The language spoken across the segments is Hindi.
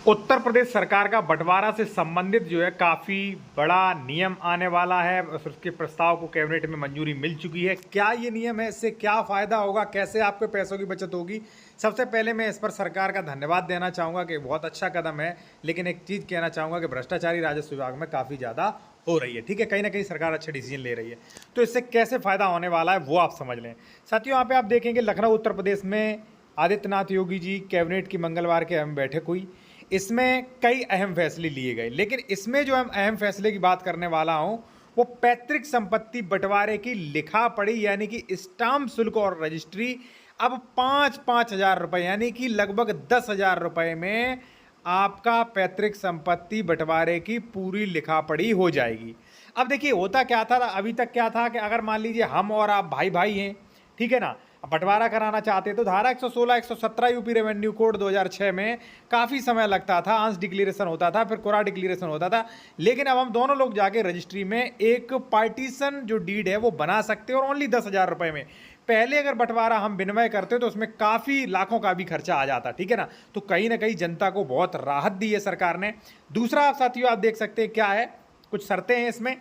उत्तर प्रदेश सरकार का बंटवारा से संबंधित जो है काफ़ी बड़ा नियम आने वाला है। उसके प्रस्ताव को कैबिनेट में मंजूरी मिल चुकी है। क्या ये नियम है, इससे क्या फ़ायदा होगा, कैसे आपके पैसों की बचत होगी? सबसे पहले मैं इस पर सरकार का धन्यवाद देना चाहूँगा कि बहुत अच्छा कदम है। लेकिन एक चीज़ कहना चाहूँगा कि भ्रष्टाचारी राजस्व विभाग में काफ़ी ज़्यादा हो रही है। ठीक है, कहीं ना कहीं सरकार अच्छे डिसीजन ले रही है। तो इससे कैसे फ़ायदा होने वाला है वो आप समझ लें। साथियों, यहाँ पे आप देखेंगे लखनऊ उत्तर प्रदेश में आदित्यनाथ योगी जी कैबिनेट की मंगलवार के अहम बैठक हुई। इसमें कई अहम फैसले लिए गए, लेकिन इसमें जो हम अहम फैसले की बात करने वाला हूं वो पैतृक संपत्ति बंटवारे की लिखा पढ़ी यानी कि स्टाम्प शुल्क और रजिस्ट्री अब 5,000 रुपए यानी कि लगभग 10,000 रुपए में आपका पैतृक संपत्ति बंटवारे की पूरी लिखा पढ़ी हो जाएगी। अब देखिए होता क्या था, अभी तक क्या था कि अगर मान लीजिए हम और आप भाई भाई हैं, ठीक है ना, बंटवारा कराना चाहते तो धारा 116 117 यूपी रेवेन्यू कोड 2006 में काफ़ी समय लगता था, अंश डिक्लेरेशन होता था, फिर कोरा डिक्लेरेशन होता था। लेकिन अब हम दोनों लोग जाके रजिस्ट्री में एक पार्टीशन जो डीड है वो बना सकते हैं और ओनली 10,000 रुपए में। पहले अगर बंटवारा हम विनिमय करते तो उसमें काफ़ी लाखों का भी खर्चा आ जाता, ठीक है ना। तो कहीं ना कहीं जनता को बहुत राहत दी है सरकार ने। दूसरा साथियों आप देख सकते हैं क्या है, कुछ शर्तें हैं इसमें।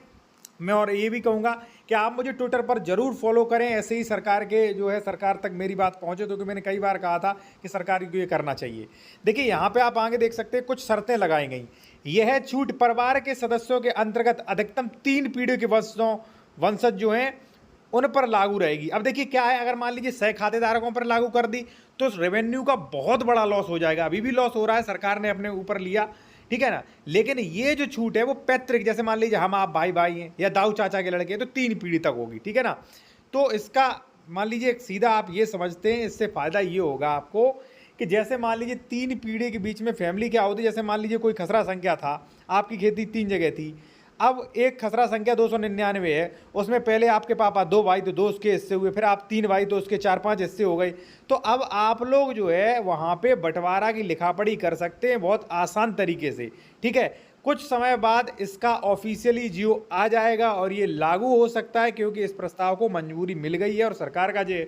मैं और ये भी कहूँगा कि आप मुझे ट्विटर पर जरूर फॉलो करें, ऐसे ही सरकार के जो है सरकार तक मेरी बात पहुँचे, क्योंकि मैंने कई बार कहा था कि सरकार को ये करना चाहिए। देखिए यहाँ पे आप आगे देख सकते हैं कुछ शर्तें लगाई गई। यह छूट परिवार के सदस्यों के अंतर्गत अधिकतम 3 पीढ़ियों के वंशज जो हैं उन पर लागू रहेगी। अब देखिए क्या है, अगर मान लीजिए सह खातेदारकों पर लागू कर दी तो रेवेन्यू का बहुत बड़ा लॉस हो जाएगा। अभी भी लॉस हो रहा है, सरकार ने अपने ऊपर लिया, ठीक है ना। लेकिन ये जो छूट है वो पैतृक, जैसे मान लीजिए हम आप भाई भाई हैं या दाऊ चाचा के लड़के हैं तो 3 पीढ़ी तक होगी, ठीक है ना। तो इसका मान लीजिए सीधा आप ये समझते हैं, इससे फायदा ये होगा आपको कि जैसे मान लीजिए 3 पीढ़ी के बीच में फैमिली क्या होती है। जैसे मान लीजिए कोई खसरा संख्या था, आपकी खेती 3 जगह थी, अब एक खसरा संख्या 299 है, उसमें पहले आपके पापा 2 भाई तो 2 उसके हिस्से हुए, फिर आप 3 भाई तो उसके 4-5 हिस्से हो गए। तो अब आप लोग जो है वहाँ पे बंटवारा की लिखापढ़ी कर सकते हैं बहुत आसान तरीके से, ठीक है। कुछ समय बाद इसका ऑफिशियली जियो आ जाएगा और ये लागू हो सकता है, क्योंकि इस प्रस्ताव को मंजूरी मिल गई है और सरकार का जो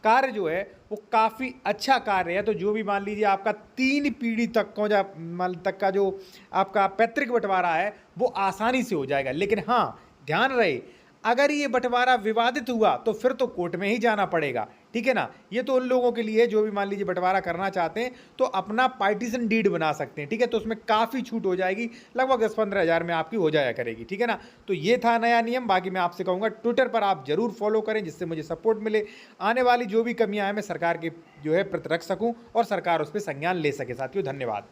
कार्य जो है वो काफ़ी अच्छा कार्य है। तो जो भी मान लीजिए आपका 3 पीढ़ी तक को तक का जो आपका पैतृक बंटवारा है वो आसानी से हो जाएगा। लेकिन हाँ, ध्यान रहे, अगर ये बंटवारा विवादित हुआ तो फिर तो कोर्ट में ही जाना पड़ेगा, ठीक है ना। ये तो उन लोगों के लिए जो भी मान लीजिए बंटवारा करना चाहते हैं तो अपना पार्टीशन डीड बना सकते हैं, ठीक है। तो उसमें काफ़ी छूट हो जाएगी, लगभग 10-15 हज़ार में आपकी हो जाया करेगी, ठीक है ना। तो ये था नया नियम। बाकी मैं आपसे कहूँगा ट्विटर पर आप जरूर फॉलो करें, जिससे मुझे सपोर्ट मिले, आने वाली जो भी कमियाँ हैं मैं सरकार के जो है प्रति रख सकूँ और सरकार उस पर संज्ञान ले सके। साथियों धन्यवाद।